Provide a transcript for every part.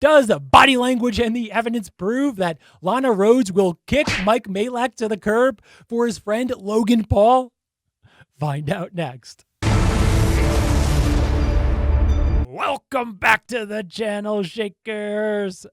Does the body language and the evidence prove that Lana Rhoades will kick Mike Majlak to the curb for his friend Logan Paul? Find out next. Welcome back to the channel, Shakers.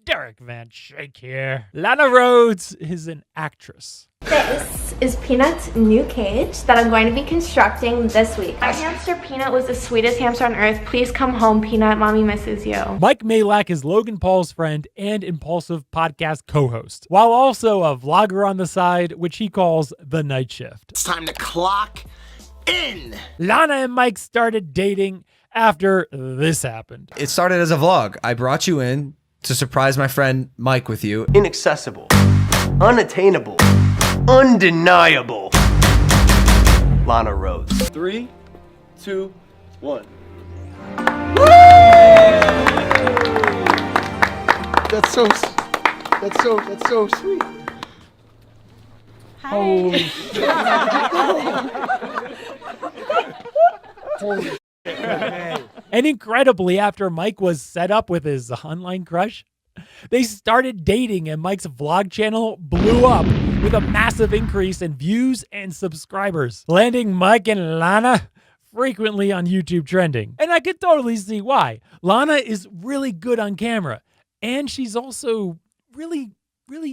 Derek Van Shake here. Lana Rhoades is an actress. This is Peanut's new cage that I'm going to be constructing this week. Our hamster Peanut was the sweetest hamster on earth. Please come home, Peanut. Mommy misses you. Mike Majlak is Logan Paul's friend and Impaulsive podcast co-host, while also a vlogger on the side, which he calls The Night Shift. It's time to clock in. Lana and Mike started dating after this happened. It started as a vlog. I brought you in to surprise my friend Mike with you. Inaccessible, unattainable, undeniable. Lana Rhoades. 3, 2, 1. That's so sweet. Hi. Holy And incredibly, after Mike was set up with his online crush, they started dating and Mike's vlog channel blew up with a massive increase in views and subscribers, landing Mike and Lana frequently on YouTube trending. And I could totally see why. Lana is really good on camera, and she's also really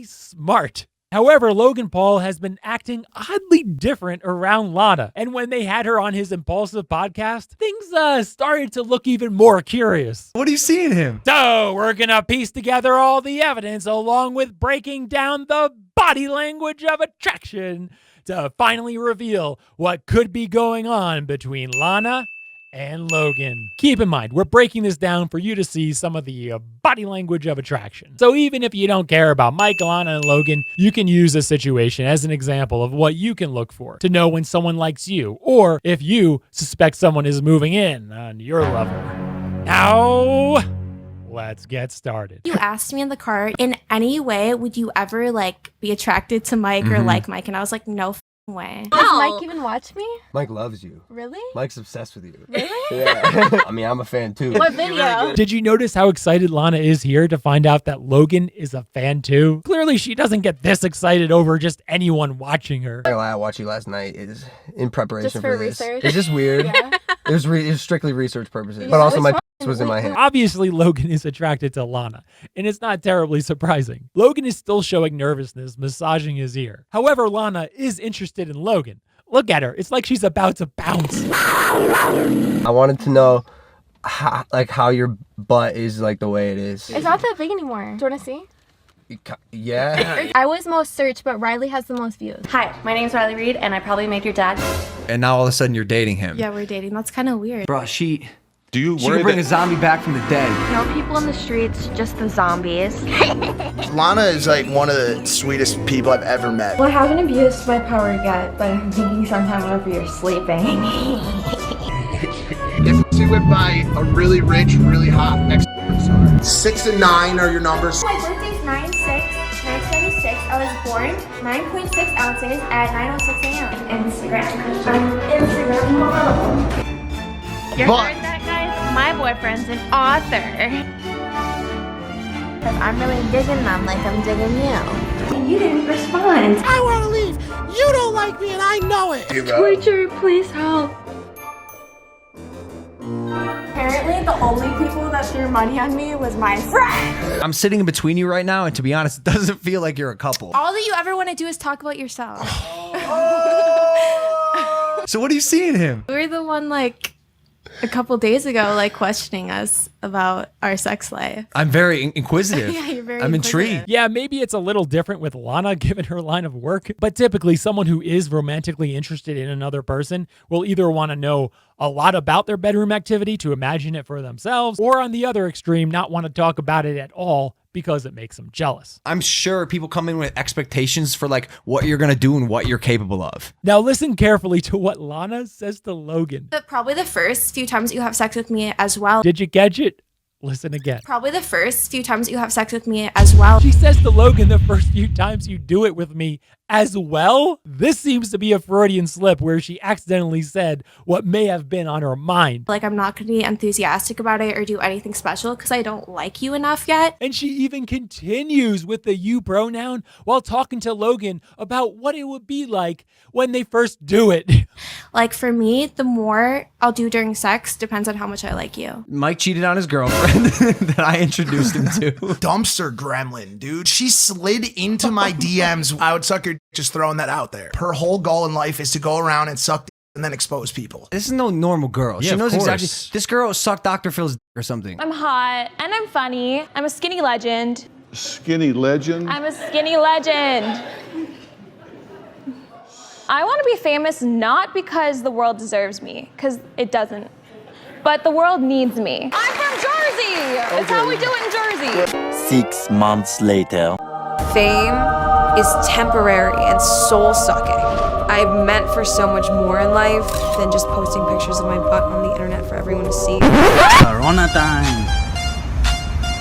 smart. However, Logan Paul has been acting oddly different around Lana. And when they had her on his Impaulsive podcast, things started to look even more curious. What do you see in him? So we're gonna piece together all the evidence along with breaking down the body language of attraction to finally reveal what could be going on between Lana and Logan. Keep in mind, we're breaking this down for you to see some of the body language of attraction. So even if you don't care about Mike, Lana, and Logan, you can use this situation as an example of what you can look for to know when someone likes you, or if you suspect someone is moving in on your level. Now, let's get started. You asked me in the car, in any way would you ever be attracted to Mike or like Mike? And I was like, no f***ing way. Does Mike even watch me? Mike loves you. Really? Mike's obsessed with you. Really? Yeah. I mean, I'm a fan too. What video? Did you notice how excited Lana is here to find out that Logan is a fan too? Clearly she doesn't get this excited over just anyone watching her. I watched you last night. It is in preparation Just for this. research? It's just weird. Yeah. It was strictly research purposes. Yeah. But also Which my one? was in my hand. Obviously, Logan is attracted to Lana, and it's not terribly surprising. Logan is still showing nervousness, massaging his ear. However, Lana is interested in Logan. Look at her. It's like she's about to bounce. I wanted to know how your butt is the way it is. It's not that big anymore. Do you want to see? Yeah. I was most searched, but Riley has the most views. Hi, my name's Riley Reed, and I probably made your dad. And now all of a sudden you're dating him. Yeah, we're dating. That's kind of weird. Bro, she Do can bring a zombie back from the dead. No people in the streets, just the zombies. Lana is one of the sweetest people I've ever met. Well, I haven't abused my power yet, but I'm thinking sometime whenever you're sleeping. If she went by a really rich, really hot next star. 6 and 9 are your numbers. My birthday's 9/6/1976. I was born 9.6 ounces at 9:06 a.m. Instagram. Instagram model. You heard that, guys? My boyfriend's an author. Because I'm really digging them like I'm digging you. You didn't respond. I want to leave. You don't like me and I know it. Torture, please help. Apparently, the only people that threw money on me was my friend. I'm sitting in between you right now, and to be honest, it doesn't feel like you're a couple. All that you ever want to do is talk about yourself. So what do you see in him? We were the one a couple days ago questioning us about our sex life. I'm very inquisitive. Yeah, you're very I'm inquisitive. intrigued. Yeah, maybe it's a little different with Lana given her line of work, but typically someone who is romantically interested in another person will either want to know a lot about their bedroom activity to imagine it for themselves, or on the other extreme, not want to talk about it at all because it makes them jealous. I'm sure people come in with expectations for what you're gonna do and what you're capable of. Now listen carefully to what Lana says to Logan. But probably the first few times you have sex with me as well. Did you catch it? Listen again. Probably the first few times you have sex with me as well. She says to Logan, the first few times you do it with me as well. This seems to be a Freudian slip where she accidentally said what may have been on her mind. Like, I'm not going to be enthusiastic about it or do anything special because I don't like you enough yet. And she even continues with the you pronoun while talking to Logan about what it would be like when they first do it. Like, for me, the more I'll do during sex depends on how much I like you. Mike cheated on his girlfriend that I introduced him to. Dumpster gremlin, dude. She slid into my DMs. I would suck her, just throwing that out there. Her whole goal in life is to go around and suck and then expose people. This is no normal girl. Yeah, she of knows course. exactly. This girl sucked Dr. Phil's or something. I'm hot and I'm funny. I'm a skinny legend. Skinny legend? I'm a skinny legend. I want to be famous not because the world deserves me, because it doesn't, but the world needs me. I'm from Jersey. That's how we do it in Jersey. 6 months later. Fame is temporary and soul-sucking. I'm meant for so much more in life than just posting pictures of my butt on the internet for everyone to see. Corona time.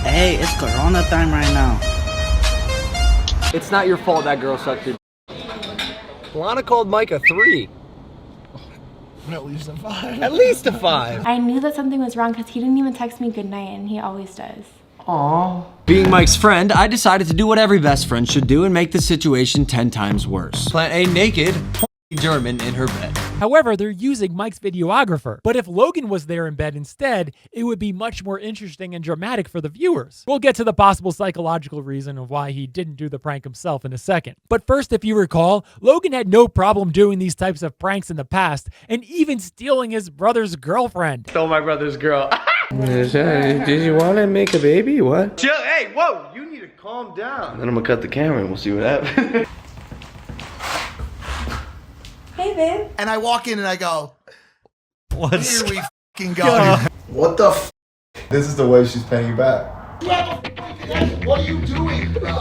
Hey, it's Corona time right now. It's not your fault that girl sucked your. Lana called Mike a 3. At least a 5. At least a 5. I knew that something was wrong because he didn't even text me goodnight, and he always does. Being Mike's friend, I decided to do what every best friend should do and make the situation 10 times worse. Plant a naked German in her bed. However, they're using Mike's videographer. But if Logan was there in bed instead, it would be much more interesting and dramatic for the viewers. We'll get to the possible psychological reason of why he didn't do the prank himself in a second. But first, if you recall, Logan had no problem doing these types of pranks in the past, and even stealing his brother's girlfriend. Stole my brother's girl. Did you want to make a baby? What? Chill, hey, whoa, you need to calm down. Then I'm gonna cut the camera and we'll see what happens. Hey, babe. And I walk in and I go, What's here we fucking go. What the f? This is the way she's paying you back. What are you doing, bro?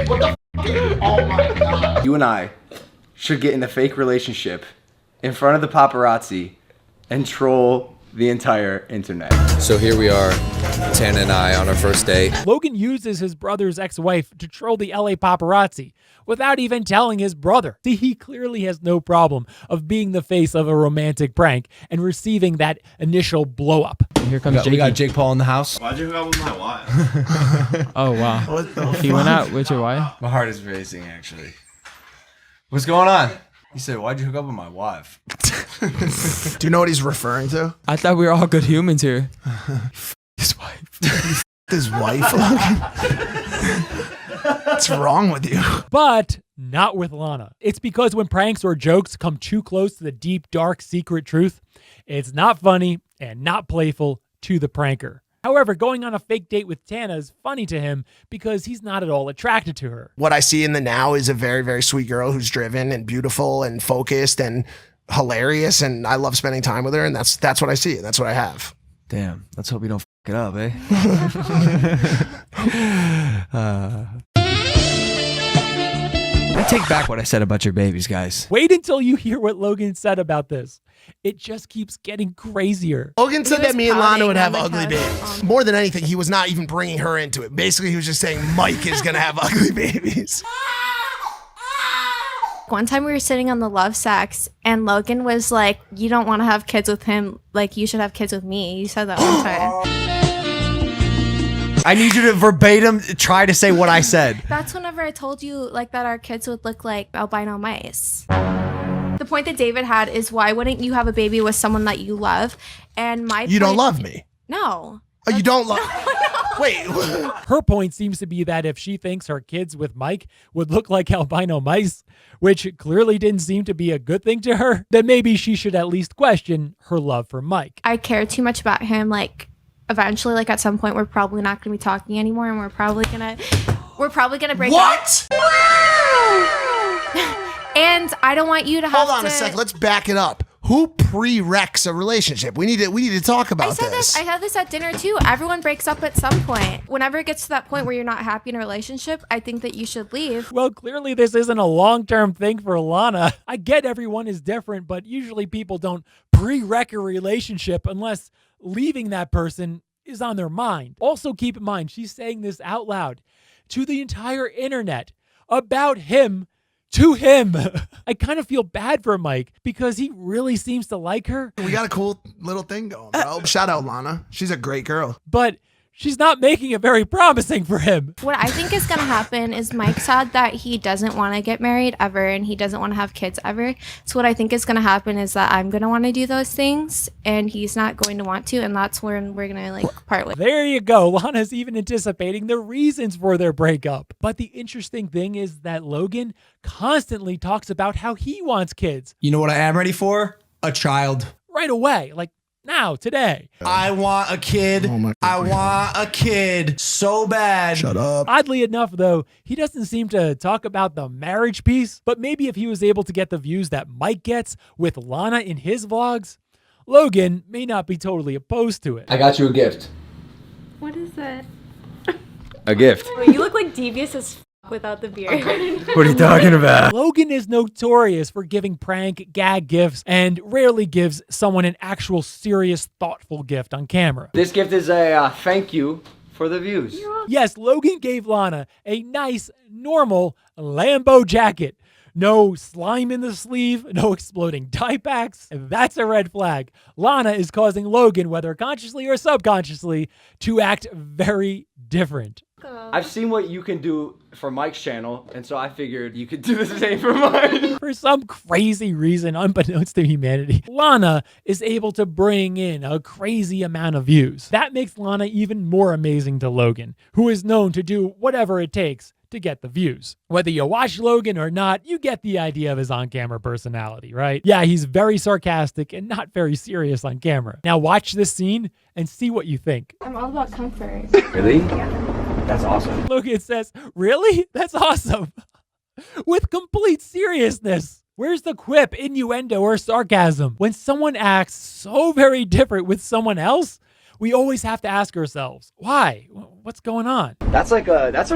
What the f? Oh my god. You and I should get in a fake relationship in front of the paparazzi and troll the entire internet. So here we are, Tana and I on our first date. Logan uses his brother's ex-wife to troll the LA paparazzi without even telling his brother. See, he clearly has no problem of being the face of a romantic prank and receiving that initial blow-up. Here comes we got Jake Paul in the house. Why'd you hook up with my wife? Oh, wow. What the He went out with your wife? My heart is racing, actually. What's going on? He said, why'd you hook up with my wife? Do you know what he's referring to? I thought we were all good humans here. His wife. His wife, Logan? What's wrong with you? But not with Lana. It's because when pranks or jokes come too close to the deep, dark, secret truth, it's not funny and not playful to the pranker. However, going on a fake date with Tana is funny to him because he's not at all attracted to her. What I see in the now is a very, very sweet girl who's driven and beautiful and focused and hilarious, and I love spending time with her, and that's what I see, and that's what I have. Damn, let's hope you don't f it up, eh? I take back what I said about your babies, guys. Wait until you hear what Logan said about this. It just keeps getting crazier. Logan said He was that me and Lana pouting would have on the ugly couch. babies. More than anything, he was not even bringing her into it. Basically, he was just saying Mike is going to have ugly babies. One time we were sitting on the love sex, and Logan was like, you don't want to have kids with him. Like, you should have kids with me. You said that one time. I need you to verbatim try to say what I said. That's whenever I told you, like, that our kids would look like albino mice. The point that David had is, why wouldn't you have a baby with someone that you love? And my You don't love me. No. Oh, you don't love Wait. Her point seems to be that if she thinks her kids with Mike would look like albino mice, which clearly didn't seem to be a good thing to her, then maybe she should at least question her love for Mike. I care too much about him. Like, eventually, like, at some point, we're probably not going to be talking anymore, and we're probably gonna break up. What? And I don't want you to have Hold on a second. Let's back it up. Who prereqs a relationship? We need to talk about I said this at dinner too. Everyone breaks up at some point. Whenever it gets to that point where you're not happy in a relationship, I think that you should leave. Well, clearly this isn't a long-term thing for Lana. I get everyone is different, but usually people don't prereq a relationship unless leaving that person is on their mind. Also, keep in mind, she's saying this out loud to the entire internet about him to him. I kind of feel bad for Mike because he really seems to like her. We got a cool little thing going, bro. Shout out Lana. She's a great girl. But she's not making it very promising for him. What I think is going to happen is Mike said that he doesn't want to get married ever and he doesn't want to have kids ever. So what I think is going to happen is that I'm going to want to do those things and he's not going to want to, and that's when we're going to like part ways. There you go. Lana's even anticipating the reasons for their breakup. But the interesting thing is that Logan constantly talks about how he wants kids. You know what I am ready for? A child. Right away. Like, now, today. I want a kid. I want a kid so bad. Shut up. Oddly enough, though, he doesn't seem to talk about the marriage piece, but maybe if he was able to get the views that Mike gets with Lana in his vlogs, Logan may not be totally opposed to it. I got you a gift. What is that? A gift. Wait, you look like devious as without the beard. What are you talking about? Logan is notorious for giving prank gag gifts and rarely gives someone an actual serious, thoughtful gift on camera. This gift is a thank you for the views. Yes, Logan gave Lana a nice, normal Lambo jacket. No slime in the sleeve, no exploding dye packs. That's a red flag. Lana is causing Logan, whether consciously or subconsciously, to act very different. I've seen what you can do for Mike's channel, and so I figured you could do the same for mine. For some crazy reason, unbeknownst to humanity, Lana is able to bring in a crazy amount of views. That makes Lana even more amazing to Logan, who is known to do whatever it takes to get the views. Whether you watch Logan or not, you get the idea of his on-camera personality, right? Yeah, he's very sarcastic and not very serious on camera. Now watch this scene and see what you think. I'm all about comfort. Really? That's awesome. Logan says, really? That's awesome. With complete seriousness. Where's the quip, innuendo, or sarcasm? When someone acts so very different with someone else, we always have to ask ourselves, why? What's going on? That's a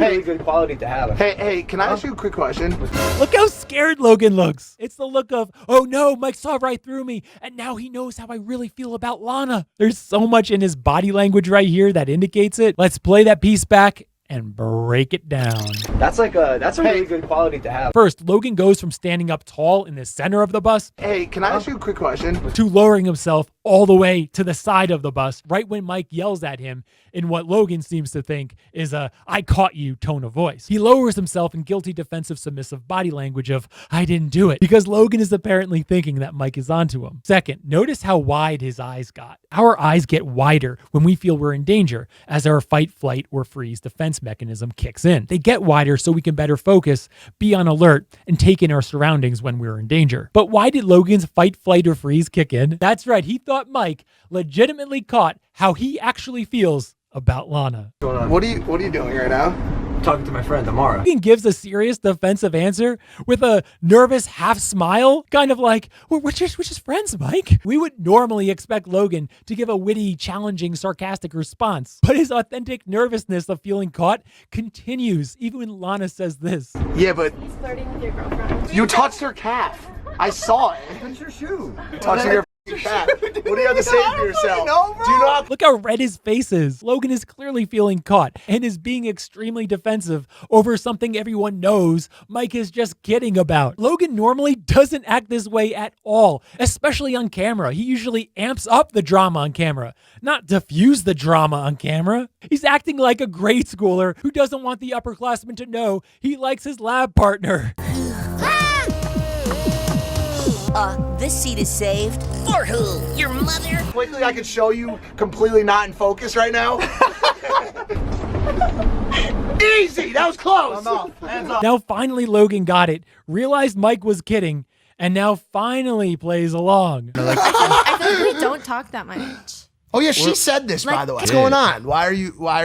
really good quality to have. Hey, can I ask you a quick question? Look how scared Logan looks. It's the look of, oh no, Mike saw right through me, and now he knows how I really feel about Lana. There's so much in his body language right here that indicates it. Let's play that piece back and break it down. That's a really good quality to have. First, Logan goes from standing up tall in the center of the bus Hey, can I ask you a quick question? to lowering himself all the way to the side of the bus right when Mike yells at him in what Logan seems to think is a "I caught you" tone of voice. He lowers himself in guilty, defensive, submissive body language of "I didn't do it," because Logan is apparently thinking that Mike is onto him. Second, notice how wide his eyes got. Our eyes get wider when we feel we're in danger as our fight, flight, or freeze defense mechanism kicks in. They get wider so we can better focus, be on alert, and take in our surroundings when we're in danger. But why did Logan's fight, flight, or freeze kick in? That's right, he thought Mike legitimately caught how he actually feels about Lana. What are you doing right now? Talking to my friend Amara. Logan gives a serious defensive answer with a nervous half smile, kind of like, we're just friends, Mike. We would normally expect Logan to give a witty, challenging, sarcastic response, but his authentic nervousness of feeling caught continues even when Lana says this. Yeah, but He's flirting with your girlfriend. you touched her calf. I saw it. It's your shoe. Touching your calf. What do you have to say for yourself? Do you not? Look how red his face is. Logan is clearly feeling caught and is being extremely defensive over something everyone knows Mike is just kidding about. Logan normally doesn't act this way at all, especially on camera. He usually amps up the drama on camera, not diffuse the drama on camera. He's acting like a grade schooler who doesn't want the upperclassman to know he likes his lab partner. This seat is saved. For who? Your mother? Quickly, I can show you completely not in focus right now. Easy! That was close! Hands off. Now finally Logan got it, realized Mike was kidding, and now finally plays along. I feel like we don't talk that much. Oh yeah, she said this, by the way. What's going on? Why are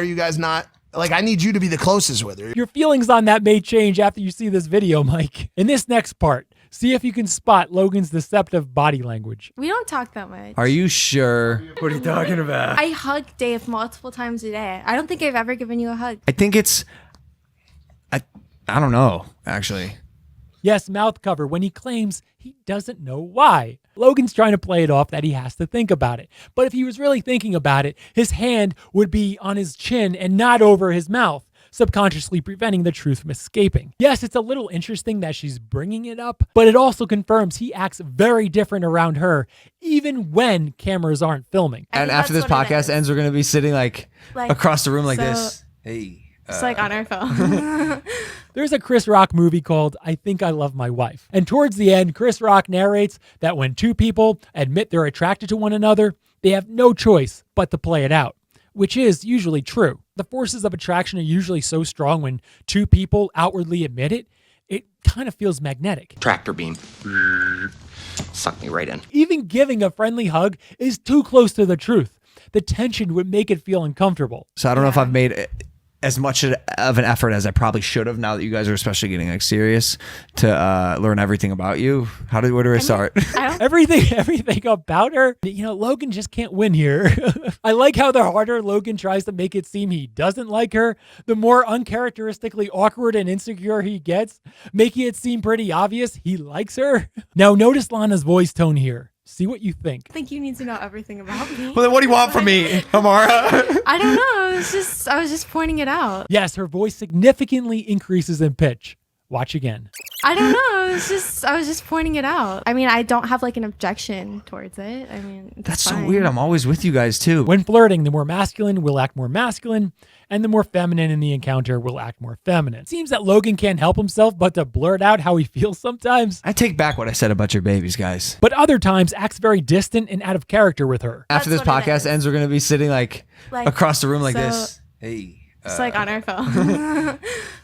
you guys not... Like, I need you to be the closest with her. Your feelings on that may change after you see this video, Mike. In this next part, see if you can spot Logan's deceptive body language. We don't talk that much. Are you sure? What are you talking about? I hug Dave multiple times a day. I don't think I've ever given you a hug. I think it's... I don't know, actually. Yes, mouth cover when he claims he doesn't know why. Logan's trying to play it off that he has to think about it. But if he was really thinking about it, his hand would be on his chin and not over his mouth. subconsciously preventing the truth from escaping. Yes, it's a little interesting that she's bringing it up, but it also confirms he acts very different around her, even when cameras aren't filming. And after this podcast ends, we're going to be sitting like across the room like this. Hey. It's like on our phone. There's a Chris Rock movie called I Think I Love My Wife. And towards the end, Chris Rock narrates that when two people admit they're attracted to one another, they have no choice but to play it out, which is usually true. The forces of attraction are usually so strong when two people outwardly admit it, it kind of feels magnetic. Tractor beam. Suck me right in. Even giving a friendly hug is too close to the truth. The tension would make it feel uncomfortable. So I don't know if I've made as much of an effort as I probably should have now that you guys are especially getting like serious to learn everything about you. Where do I start? Everything about her. You know, Logan just can't win here. I like how the harder Logan tries to make it seem he doesn't like her, the more uncharacteristically awkward and insecure he gets, making it seem pretty obvious he likes her. Now notice Lana's voice tone here. See what you think. I think you need to know everything about me. Well, then what do you want from me, Amara? I don't know. I was just pointing it out. Yes, her voice significantly increases in pitch. Watch again. I don't know. I was just pointing it out. I mean, I don't have like an objection towards it. I mean, that's fine. so weird. I'm always with you guys too. When flirting, the more masculine will act more masculine, and the more feminine in the encounter will act more feminine. It seems that Logan can't help himself but to blurt out how he feels sometimes. I take back what I said about your babies, guys. But other times acts very distant and out of character with her. After this podcast ends, we're going to be sitting like across the room like this. Hey. It's like on our phone.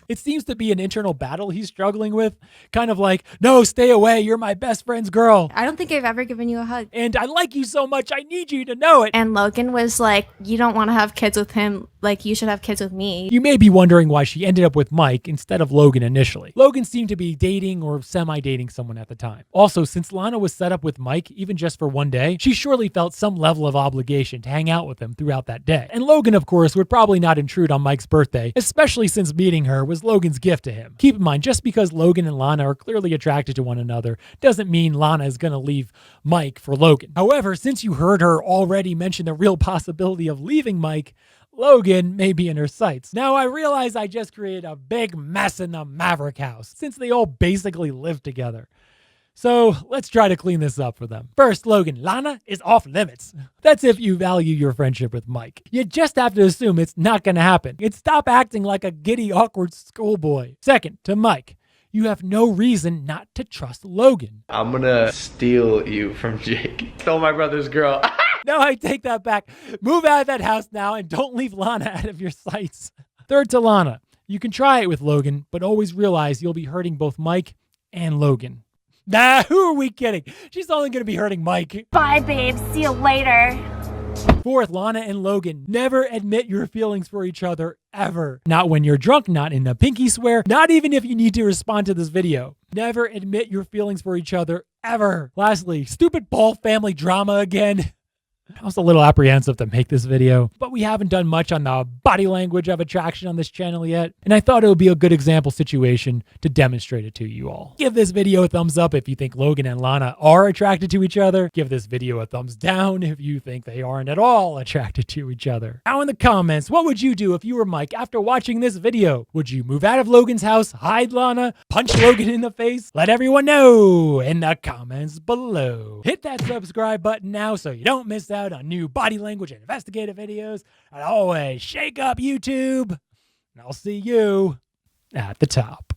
It seems to be an internal battle he's struggling with. Kind of like, no, stay away. You're my best friend's girl. I don't think I've ever given you a hug. And I like you so much. I need you to know it. And Logan was like, you don't want to have kids with him. Like, you should have kids with me. You may be wondering why she ended up with Mike instead of Logan initially. Logan seemed to be dating or semi-dating someone at the time. Also, since Lana was set up with Mike, even just for one day, she surely felt some level of obligation to hang out with him throughout that day. And Logan, of course, would probably not intrude on Mike's birthday, especially since meeting her was Logan's gift to him. Keep in mind, just because Logan and Lana are clearly attracted to one another doesn't mean Lana is going to leave Mike for Logan. However, since you heard her already mention the real possibility of leaving Mike, Logan may be in her sights. Now, I realize I just created a big mess in the Maverick house, since they all basically live together. So let's try to clean this up for them. First, Logan, Lana is off limits. That's if you value your friendship with Mike. You just have to assume it's not going to happen. And stop acting like a giddy, awkward schoolboy. Second, to Mike, you have no reason not to trust Logan. I'm gonna steal you from Jake. Stole my brother's girl. No, I take that back. Move out of that house now and don't leave Lana out of your sights. Third, to Lana, you can try it with Logan, but always realize you'll be hurting both Mike and Logan. Nah, who are we kidding? She's only going to be hurting Mike. Bye, babe. See you later. Fourth, Lana and Logan, never admit your feelings for each other, ever. Not when you're drunk, not in a pinky swear, not even if you need to respond to this video. Never admit your feelings for each other, ever. Lastly, stupid Paul family drama again. I was a little apprehensive to make this video, but we haven't done much on the body language of attraction on this channel yet, and I thought it would be a good example situation to demonstrate it to you all. Give this video a thumbs up if you think Logan and Lana are attracted to each other. Give this video a thumbs down if you think they aren't at all attracted to each other. Now in the comments, what would you do if you were Mike after watching this video? Would you move out of Logan's house, hide Lana, punch Logan in the face? Let everyone know in the comments below. Hit that subscribe button now so you don't miss out on new body language and investigative videos. And always shake up YouTube. And I'll see you at the top.